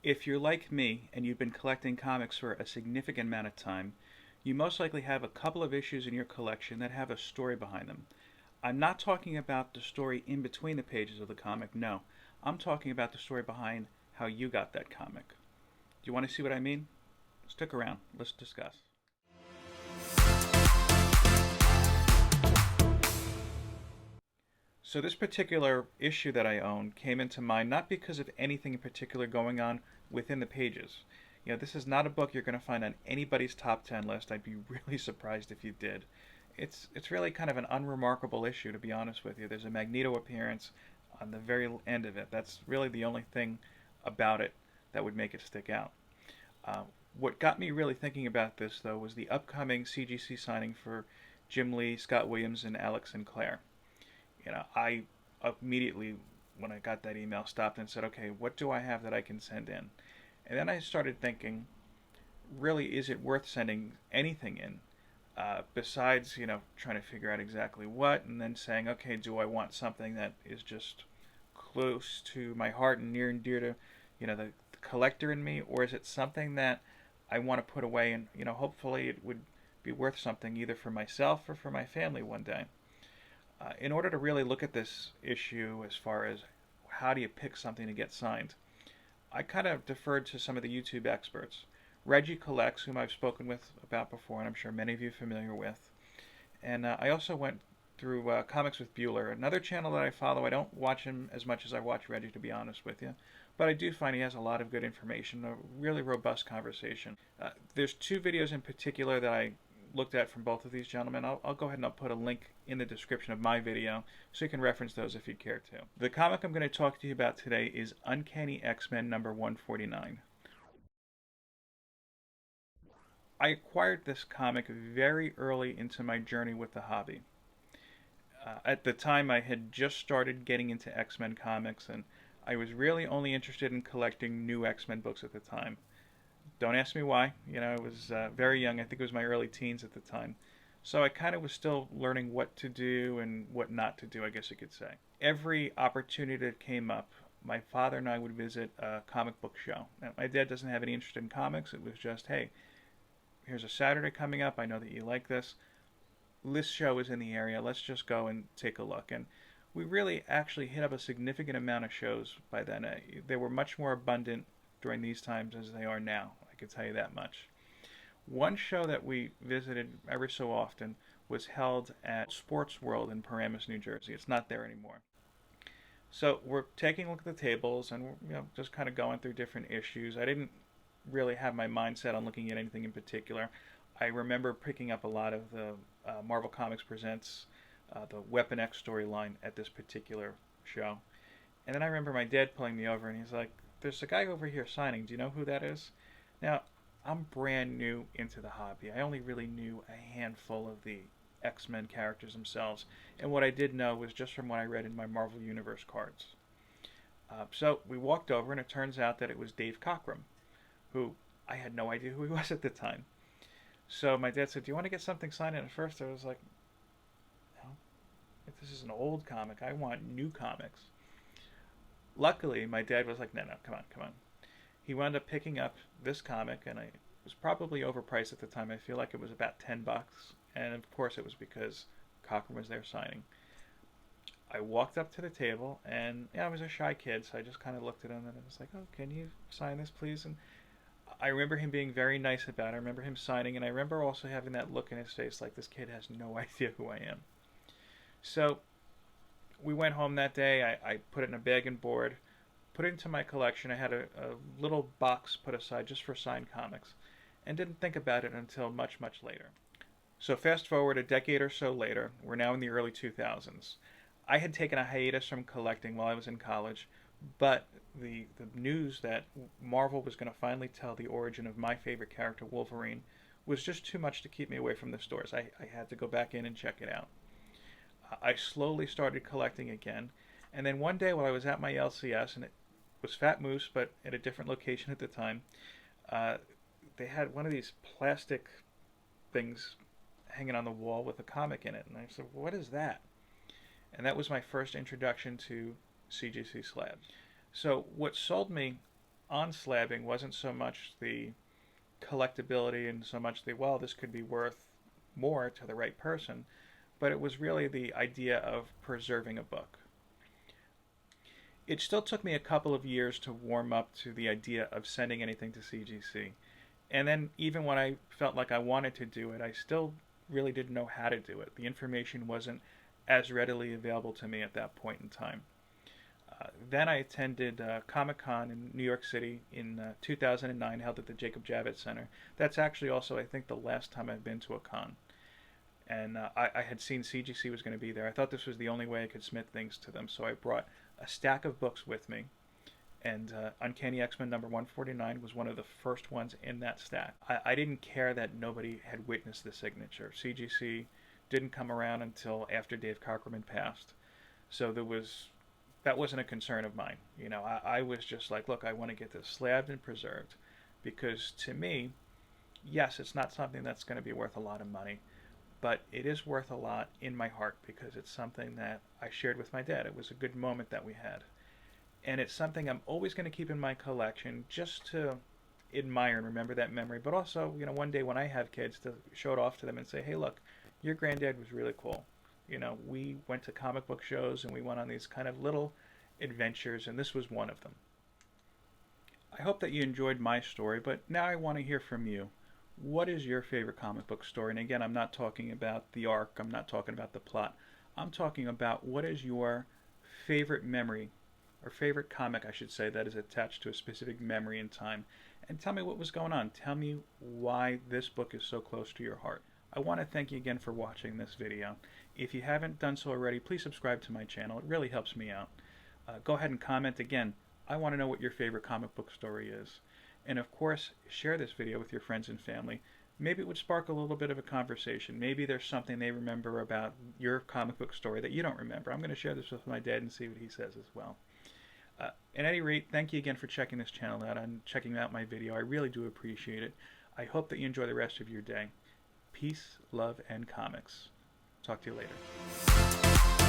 If you're like me and you've been collecting comics for a significant amount of time, you most likely have a couple of issues in your collection that have a story behind them. I'm not talking about the story in between the pages of the comic, no. I'm talking about the story behind how you got that comic. Do you want to see what I mean? Stick around. Let's discuss. So this particular issue that I own came into mind not because of anything in particular going on within the pages. This is not a book you're going to find on anybody's top 10 list. I'd be really surprised if you did. It's really kind of an unremarkable issue, to be honest with you. There's a Magneto appearance on the very end of it. That's really the only thing about it that would make it stick out. Uh, what got me really thinking about this, though, was the upcoming CGC signing for Jim Lee, Scott Williams, and Alex Sinclair. I immediately, when I got that email, stopped and said, okay, what do I have that I can send in? And then I started thinking, really, is it worth sending anything in? Besides, trying to figure out exactly what, and then saying, okay, do I want something that is just close to my heart and near and dear to, the collector in me, or is it something that I want to put away and, hopefully it would be worth something either for myself or for my family one day. In order to really look at this issue as far as how do you pick something to get signed, I kind of deferred to some of the YouTube experts. Reggie Collects, whom I've spoken with about before, and I'm sure many of you are familiar with. And I also went through Comics with Bueller, another channel that I follow. I don't watch him as much as I watch Reggie, to be honest with you. But I do find he has a lot of good information, a really robust conversation. There's two videos in particular that I looked at from both of these gentlemen. I'll go ahead and I'll put a link in the description of my video so you can reference those if you care to. The comic I'm going to talk to you about today is Uncanny X-Men number 149. I acquired this comic very early into my journey with the hobby. At the time, I had just started getting into X-Men comics, and I was really only interested in collecting new X-Men books at the time. Don't ask me why. I was very young. I think it was my early teens at the time. So I kind of was still learning what to do and what not to do, I guess you could say. Every opportunity that came up, my father and I would visit a comic book show. Now, my dad doesn't have any interest in comics. It was just, hey, here's a Saturday coming up. I know that you like this. This show is in the area. Let's just go and take a look. And we really actually hit up a significant amount of shows by then. They were much more abundant during these times as they are now. I can tell you that much. One show that we visited every so often was held at Sports World in Paramus, New Jersey. It's not there anymore. So we're taking a look at the tables and we're just kind of going through different issues. I didn't really have my mindset on looking at anything in particular. I remember picking up a lot of the Marvel Comics Presents, the Weapon X storyline at this particular show. And then I remember my dad pulling me over and he's like, there's a guy over here signing. Do you know who that is? Now, I'm brand new into the hobby. I only really knew a handful of the X-Men characters themselves. And what I did know was just from what I read in my Marvel Universe cards. So we walked over and it turns out that it was Dave Cockrum, who I had no idea who he was at the time. So my dad said, do you want to get something signed? And at first I was like, no, this is an old comic. I want new comics. Luckily, my dad was like, no, come on, come on. He wound up picking up this comic, and it was probably overpriced at the time. I feel like it was about $10, and of course it was because Cochran was there signing. I walked up to the table, and I was a shy kid, so I just kind of looked at him, and I was like, oh, can you sign this, please? And I remember him being very nice about it. I remember him signing, and I remember also having that look in his face like this kid has no idea who I am. So we went home that day. I put it in a bag and board, put it into my collection. I had a little box put aside just for signed comics, and didn't think about it until much, much later. So fast forward a decade or so later, we're now in the early 2000s. I had taken a hiatus from collecting while I was in college, but the news that Marvel was going to finally tell the origin of my favorite character, Wolverine, was just too much to keep me away from the stores. I had to go back in and check it out. I slowly started collecting again, and then one day while I was at my LCS, and it was Fat Moose, but at a different location at the time, uh, they had one of these plastic things hanging on the wall with a comic in it, and I said, "What is that?" And that was my first introduction to CGC Slabbed. So what sold me on slabbing wasn't so much the collectability and so much the, well, this could be worth more to the right person, but it was really the idea of preserving a book. It still took me a couple of years to warm up to the idea of sending anything to CGC. And then even when I felt like I wanted to do it, I still really didn't know how to do it. The information wasn't as readily available to me at that point in time. Then I attended Comic-Con in New York City in 2009, held at the Jacob Javits Center. That's actually also, I think, the last time I've been to a con. And I had seen CGC was going to be there. I thought this was the only way I could submit things to them, so I brought a stack of books with me. And Uncanny X-Men number 149 was one of the first ones in that stack. I didn't care that nobody had witnessed the signature. CGC didn't come around until after Dave Cockrum had passed. So that wasn't a concern of mine. You know, I was just like, look, I want to get this slabbed and preserved. Because to me, yes, it's not something that's going to be worth a lot of money, but it is worth a lot in my heart because it's something that I shared with my dad. It was a good moment that we had. And it's something I'm always going to keep in my collection just to admire and remember that memory. But also, you know, one day when I have kids, to show it off to them and say, hey, look, your granddad was really cool. You know, we went to comic book shows and we went on these kind of little adventures, and this was one of them. I hope that you enjoyed my story, but now I want to hear from you. What is your favorite comic book story? And again, I'm not talking about the arc, I'm not talking about the plot. I'm talking about what is your favorite memory, or favorite comic, I should say, that is attached to a specific memory in time. And tell me what was going on. Tell me why this book is so close to your heart. I want to thank you again for watching this video. If you haven't done so already, please subscribe to my channel. It really helps me out. Go ahead and comment again. I want to know what your favorite comic book story is. And of course, share this video with your friends and family. Maybe it would spark a little bit of a conversation. Maybe there's something they remember about your comic book story that you don't remember. I'm going to share this with my dad and see what he says as well. At any rate, thank you again for checking this channel out and checking out my video. I really do appreciate it. I hope that you enjoy the rest of your day. Peace, love, and comics. Talk to you later.